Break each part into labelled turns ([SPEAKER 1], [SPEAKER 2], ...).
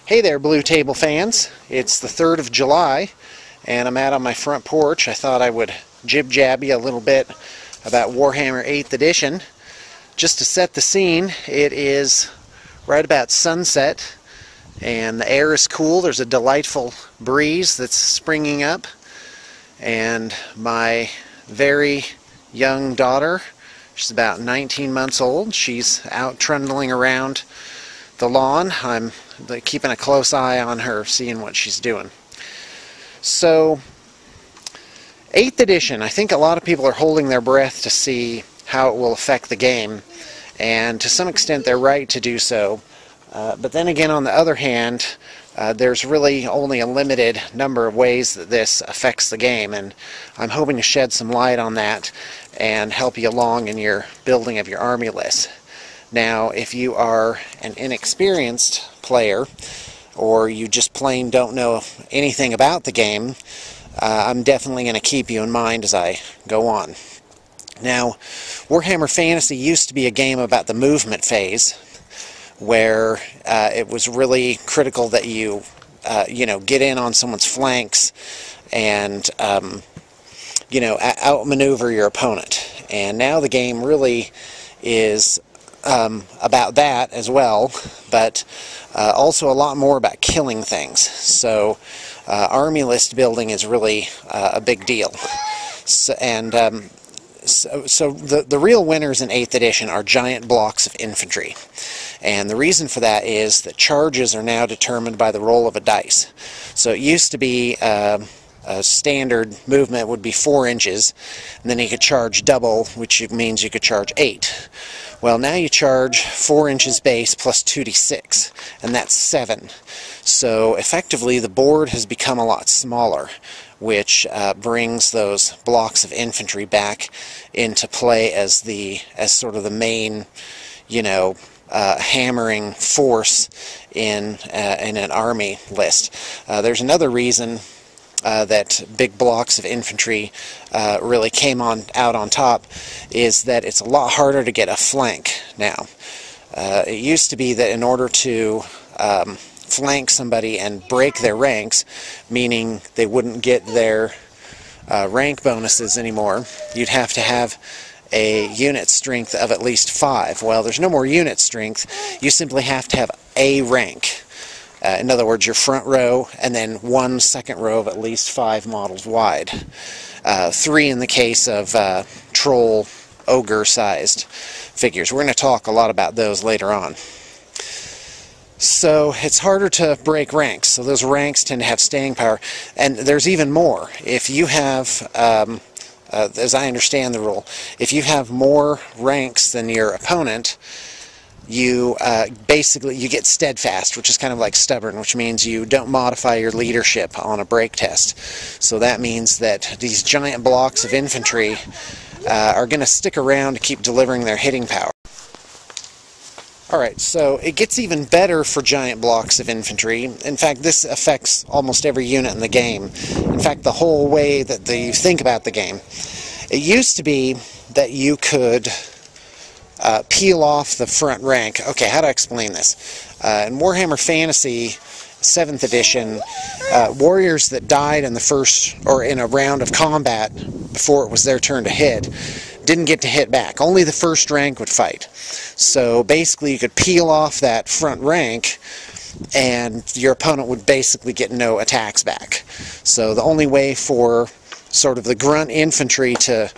[SPEAKER 1] Hey there, Blue Table fans. It's the 3rd of July, and I'm out on my front porch. I thought I would jib-jab you a little bit about Warhammer 8th Edition. Just to set the scene, it is right about sunset, and the air is cool. There's a delightful breeze that's springing up, and my very young daughter, she's about 19 months old, she's out trundling around the lawn. I'm keeping a close eye on her, seeing what she's doing. So, 8th edition, I think a lot of people are holding their breath to see how it will affect the game, and to some extent they're right to do so. But then again, on the other hand, there's really only a limited number of ways that this affects the game, and I'm hoping to shed some light on that and help you along in your building of your army list. Now, if you are an inexperienced player, or you just plain don't know anything about the game, I'm definitely going to keep you in mind as I go on. Now, Warhammer Fantasy used to be a game about the movement phase, where it was really critical that you, get in on someone's flanks and, outmaneuver your opponent. And now the game really is about that as well, but also a lot more about killing things. So army list building is really a big deal. So the real winners in 8th edition are giant blocks of infantry. And the reason for that is that charges are now determined by the roll of a dice. So it used to be a standard movement would be 4 inches, and then you could charge double, which means you could charge 8. Well, now you charge 4 inches base plus 2d6, and that's 7. So effectively the board has become a lot smaller, which brings those blocks of infantry back into play as sort of the main, hammering force in an army list. There's another reason that big blocks of infantry really came out on top, is that it's a lot harder to get a flank now. It used to be that in order to flank somebody and break their ranks, meaning they wouldn't get their rank bonuses anymore, you'd have to have a unit strength of at least 5. Well, there's no more unit strength. You simply have to have a rank. In other words, your front row, and then 1 second row of at least 5 models wide. 3 in the case of troll, ogre-sized figures. We're going to talk a lot about those later on. So it's harder to break ranks, so those ranks tend to have staying power. And there's even more. If you have, as I understand the rule, if you have more ranks than your opponent, you basically get steadfast, which is kind of like stubborn, which means you don't modify your leadership on a break test. So that means that these giant blocks of infantry are going to stick around to keep delivering their hitting power. Alright, so it gets even better for giant blocks of infantry. In fact, this affects almost every unit in the game. In fact, the whole way that you think about the game. It used to be that you could peel off the front rank. Okay, how to explain this? In Warhammer Fantasy 7th edition, warriors that died in the first, or in a round of combat before it was their turn to hit, didn't get to hit back. Only the first rank would fight. So basically you could peel off that front rank and your opponent would basically get no attacks back. So the only way for sort of the grunt infantry to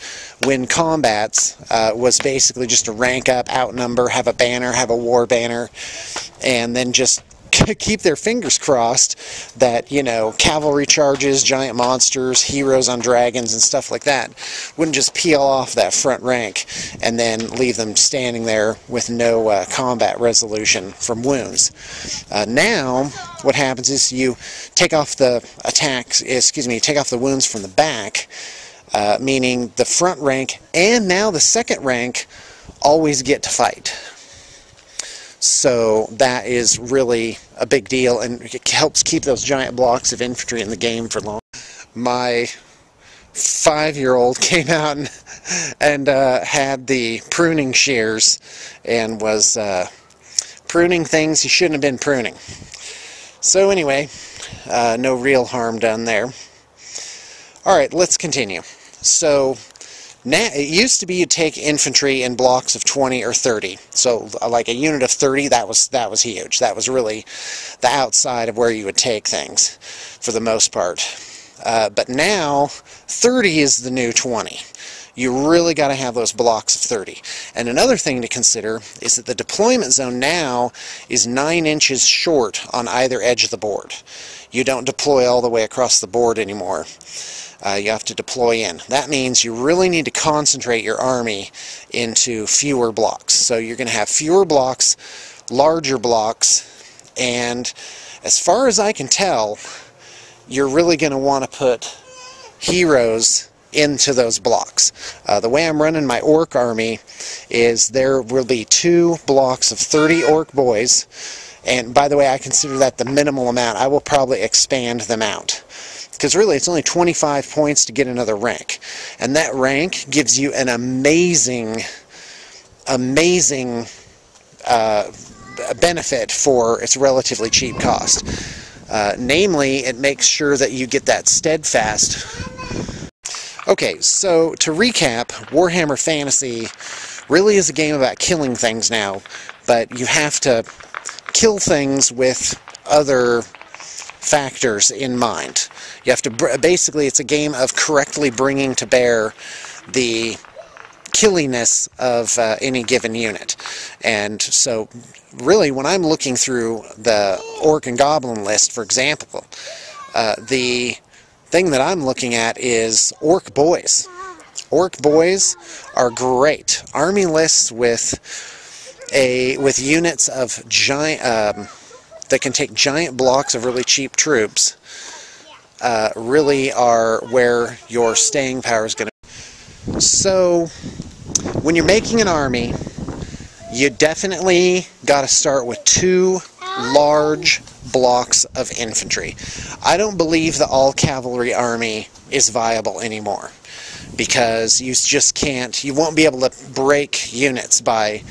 [SPEAKER 1] win combats was basically just to rank up, outnumber, have a banner, have a war banner, and then just keep their fingers crossed that, cavalry charges, giant monsters, heroes on dragons, and stuff like that wouldn't just peel off that front rank and then leave them standing there with no combat resolution from wounds. Now, what happens is you take off the take off the wounds from the back, meaning the front rank and now the second rank always get to fight. So that is really a big deal, and it helps keep those giant blocks of infantry in the game for long. My 5-year-old came out and had the pruning shears and was pruning things he shouldn't have been pruning. So anyway, no real harm done there. Alright, let's continue. So, now, it used to be you'd take infantry in blocks of 20 or 30. So, like a unit of 30, that was huge. That was really the outside of where you would take things, for the most part. But now, 30 is the new 20. You really got to have those blocks of 30. And another thing to consider is that the deployment zone now is 9 inches short on either edge of the board. You don't deploy all the way across the board anymore. You have to deploy in. That means you really need to concentrate your army into fewer blocks. So you're going to have fewer blocks, larger blocks, and as far as I can tell, you're really going to want to put heroes into those blocks. The way I'm running my orc army is there will be 2 blocks of 30 orc boys, and by the way, I consider that the minimal amount. I will probably expand them out, because really it's only 25 points to get another rank, and that rank gives you an amazing benefit for its relatively cheap cost. Namely, it makes sure that you get that steadfast. Okay, so to recap, Warhammer Fantasy really is a game about killing things now, but you have to kill things with other factors in mind. You have to, basically, it's a game of correctly bringing to bear the killiness of any given unit. And so, really, when I'm looking through the Orc and Goblin list, for example, the thing that I'm looking at is Orc Boys. Orc Boys are great. Army lists with units of giant that can take giant blocks of really cheap troops really are where your staying power is going to. So when you're making an army, you definitely got to start with 2 large blocks of infantry. I don't believe the all-cavalry army is viable anymore, because you just can't, you won't be able to break units by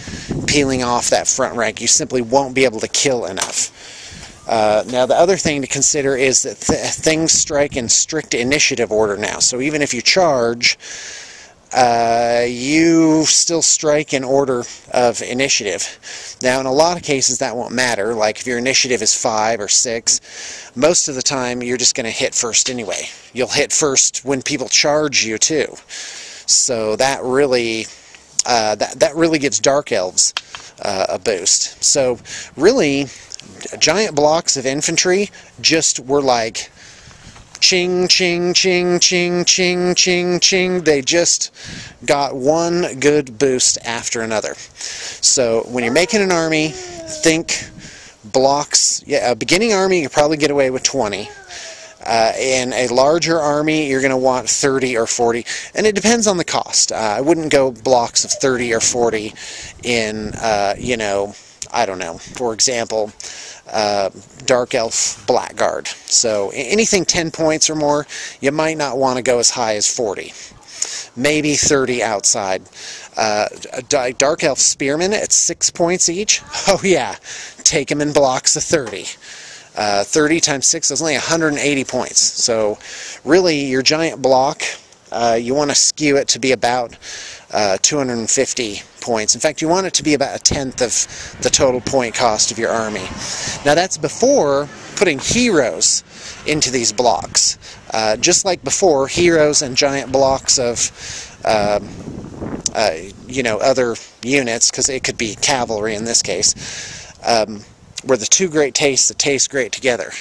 [SPEAKER 1] peeling off that front rank. You simply won't be able to kill enough. Now the other thing to consider is that things strike in strict initiative order now. So even if you charge, you still strike in order of initiative. Now in a lot of cases that won't matter, like if your initiative is 5 or 6, most of the time you're just going to hit first anyway. You'll hit first when people charge you too. So that really that really gives Dark Elves a boost. So really, giant blocks of infantry just were like ching, ching, ching, ching, ching, ching, ching. They just got one good boost after another. So when you're making an army, think blocks. Yeah, a beginning army, you probably get away with 20. In a larger army, you're going to want 30 or 40, and it depends on the cost. I wouldn't go blocks of 30 or 40 in, you know, I don't know, for example, Dark Elf Blackguard. So anything 10 points or more, you might not want to go as high as 40. Maybe 30 outside. Dark Elf Spearmen at 6 points each, oh yeah, take them in blocks of 30. 30 times 6 is only 180 points. So really your giant block, you want to skew it to be about 250 points. In fact, you want it to be about 1/10 of the total point cost of your army. Now that's before putting heroes into these blocks. Just like before, heroes and giant blocks of you know, other units, because it could be cavalry in this case, were the two great tastes that taste great together.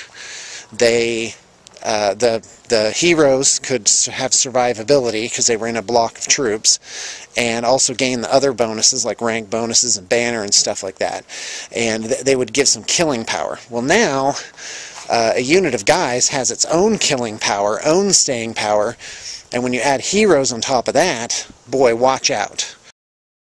[SPEAKER 1] They, the heroes could have survivability because they were in a block of troops, and also gain the other bonuses like rank bonuses and banner and stuff like that. And they would give some killing power. Well, now a unit of guys has its own killing power, own staying power, and when you add heroes on top of that, boy, watch out.